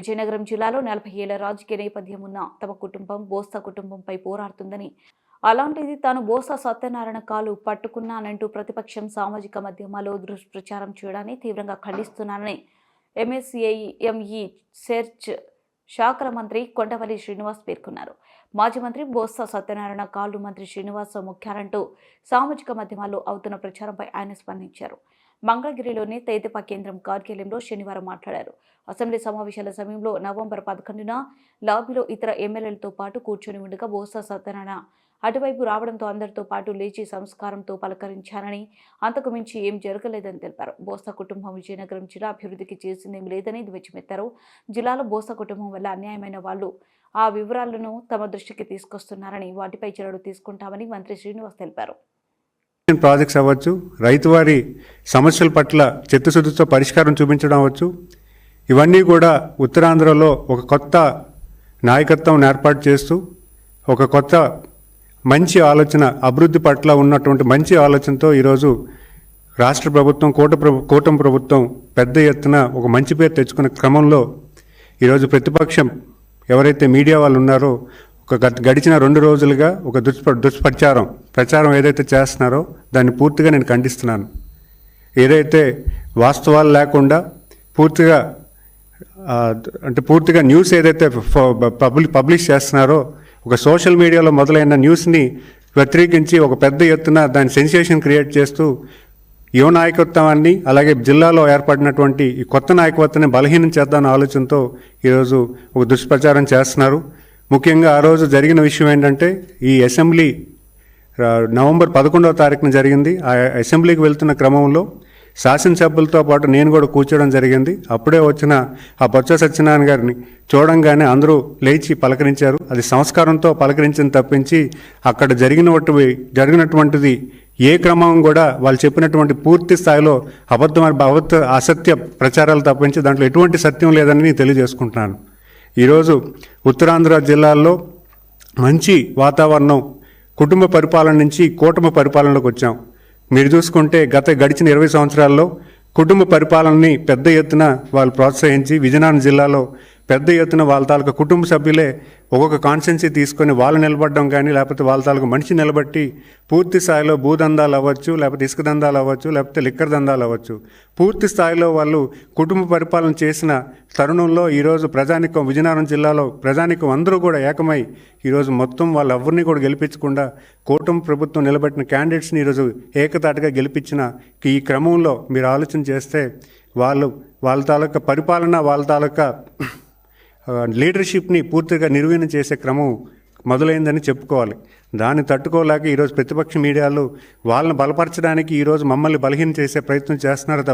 విజయనగరం జిల్లాలో 40 ఏళ్ల రాజకీయ నేపథ్యం ఉన్న తమ కుటుంబం బోసా కుటుంబంపై పోరాడుతుందని, అలాంటిది తాను బోసా సత్యనారాయణ కాలు పట్టుకున్నానంటూ ప్రతిపక్షం సామాజిక మాధ్యమాల్లో దుష్ప్రచారం చేయడాన్ని తీవ్రంగా ఖండిస్తున్నానని ఎంఎస్ఏఎంఈ సెర్చ్ శాఖల మంత్రి కొండపల్లి శ్రీనివాస్ పేర్కొన్నారు. మాజీ మంత్రి బోసా సత్యనారాయణ కాళ్ళు మంత్రి శ్రీనివాస్ ముఖ్యాలంటూ సామాజిక మాధ్యమాల్లో అవుతున్న ప్రచారంపై ఆయన స్పందించారు. మంగళగిరిలోని తేదీపా కేంద్రం కార్యాలయంలో శనివారం మాట్లాడారు. అసెంబ్లీ సమావేశాల సమయంలో నవంబర్ 11న లాబీలో ఇతర ఎమ్మెల్యేలతో పాటు కూర్చొని ఉండగా బోసా సత్యనారాయణ అటువైపు రావడంతో అందరితో పాటు లేచి సంస్కారంతో పలకరించారని, అంతకు మించి ఏం జరగలేదని తెలిపారు. బోసా కుటుంబం విజయనగరం జిల్లా అభివృద్ధికి చేసిందేం లేదని ధ్వజమెత్తారు. జిల్లాలో బోసా కుటుంబం వల్ల అన్యాయమైన వాళ్ళు ఆ వివరాలను తమ దృష్టికి తీసుకొస్తున్నారని, వాటిపై చర్యలు తీసుకుంటామని మంత్రి శ్రీనివాస్ తెలిపారు. ప్రాజెక్ట్స్ అవ్వచ్చు, రైతువారి సమస్యల పట్ల చిత్తశుద్ధితో పరిష్కారం చూపించడం అవ్వచ్చు, ఇవన్నీ కూడా ఉత్తరాంధ్రలో ఒక కొత్త నాయకత్వం ఏర్పాటు చేస్తూ ఒక కొత్త మంచి ఆలోచన, అభివృద్ధి పట్ల ఉన్నటువంటి మంచి ఆలోచనతో ఈరోజు రాష్ట్ర ప్రభుత్వం కూటమి ప్రభుత్వం పెద్ద ఎత్తున ఒక మంచి పేరు తెచ్చుకునే క్రమంలో ఈరోజు ప్రతిపక్షం ఎవరైతే మీడియా వాళ్ళు ఉన్నారో గడిచిన 2 రోజులుగా ఒక ప్రచారం ఏదైతే చేస్తున్నారో దాన్ని పూర్తిగా నేను ఖండిస్తున్నాను. ఏదైతే వాస్తవాలు లేకుండా పూర్తిగా న్యూస్ ఏదైతే పబ్లిష్ చేస్తున్నారో, ఒక సోషల్ మీడియాలో మొదలైన న్యూస్ని వ్యతిరేకించి ఒక పెద్ద ఎత్తున దాని సెన్సేషన్ క్రియేట్ చేస్తూ యువ నాయకత్వాన్ని, అలాగే జిల్లాలో ఏర్పడినటువంటి ఈ కొత్త నాయకత్వాన్ని బలహీనం చేద్దామన్న ఆలోచనతో ఈరోజు ఒక దుష్ప్రచారం చేస్తున్నారు. ముఖ్యంగా ఆ రోజు జరిగిన విషయం ఏంటంటే, ఈ అసెంబ్లీ నవంబర్ 11వ తారీఖున జరిగింది. ఆ అసెంబ్లీకి వెళ్తున్న క్రమంలో శాసనసభ్యులతో పాటు నేను కూడా కూర్చోవడం జరిగింది. అప్పుడే వచ్చిన ఆ బొత్స సత్యనారాయణ గారిని చూడంగానే అందరూ లేచి పలకరించారు. అది సంస్కారంతో పలకరించిన తప్పించి అక్కడ జరిగినటువంటిది ఏ క్రమం కూడా వాళ్ళు చెప్పినటువంటి పూర్తి స్థాయిలో అసత్య ప్రచారాలు తప్పించి దాంట్లో ఎటువంటి సత్యం లేదని నేను తెలియజేసుకుంటున్నాను. ఈరోజు ఉత్తరాంధ్ర జిల్లాల్లో మంచి వాతావరణం, కుటుంబ పరిపాలన నుంచి కూటమి పరిపాలనలోకి వచ్చాం. మీరు చూసుకుంటే గడిచిన 20 సంవత్సరాల్లో కుటుంబ పరిపాలనని పెద్ద ఎత్తున వాళ్ళు ప్రోత్సహించి విజయనగరం జిల్లాలో పెద్ద ఎత్తున వాళ్ళ తాలూకా కుటుంబ సభ్యులే ఒక్కొక్క కాన్స్టెన్సీ తీసుకొని వాళ్ళు నిలబడడం కానీ, లేకపోతే వాళ్ళ తాలూకా మనిషి నిలబట్టి పూర్తి స్థాయిలో భూదందాలు అవ్వచ్చు, లేకపోతే ఇసుక దందాలు అవ్వచ్చు, లేకపోతే లిక్కర్ దందాలు అవ్వచ్చు, పూర్తి స్థాయిలో వాళ్ళు కుటుంబ పరిపాలన చేసిన తరుణంలో ఈరోజు విజయనగరం జిల్లాలో ప్రజానికం అందరూ కూడా ఏకమై ఈరోజు మొత్తం వాళ్ళెవరిని కూడా గెలిపించకుండా కూటమి ప్రభుత్వం నిలబెట్టిన క్యాండిడేట్స్ని ఈరోజు ఏకతాటిగా గెలిపించిన ఈ క్రమంలో మీరు ఆలోచన చేస్తే వాళ్ళ తాలూకా పరిపాలన, వాళ్ళ తాలూకా లీడర్షిప్ని పూర్తిగా నిర్వీర్యం చేసే క్రమం మొదలైందని చెప్పుకోవాలి. దాన్ని తట్టుకోలేక ఈరోజు ప్రతిపక్ష మీడియాలు వాళ్ళని బలపరచడానికి ఈరోజు మమ్మల్ని బలహీనం చేసే ప్రయత్నం చేస్తున్నారు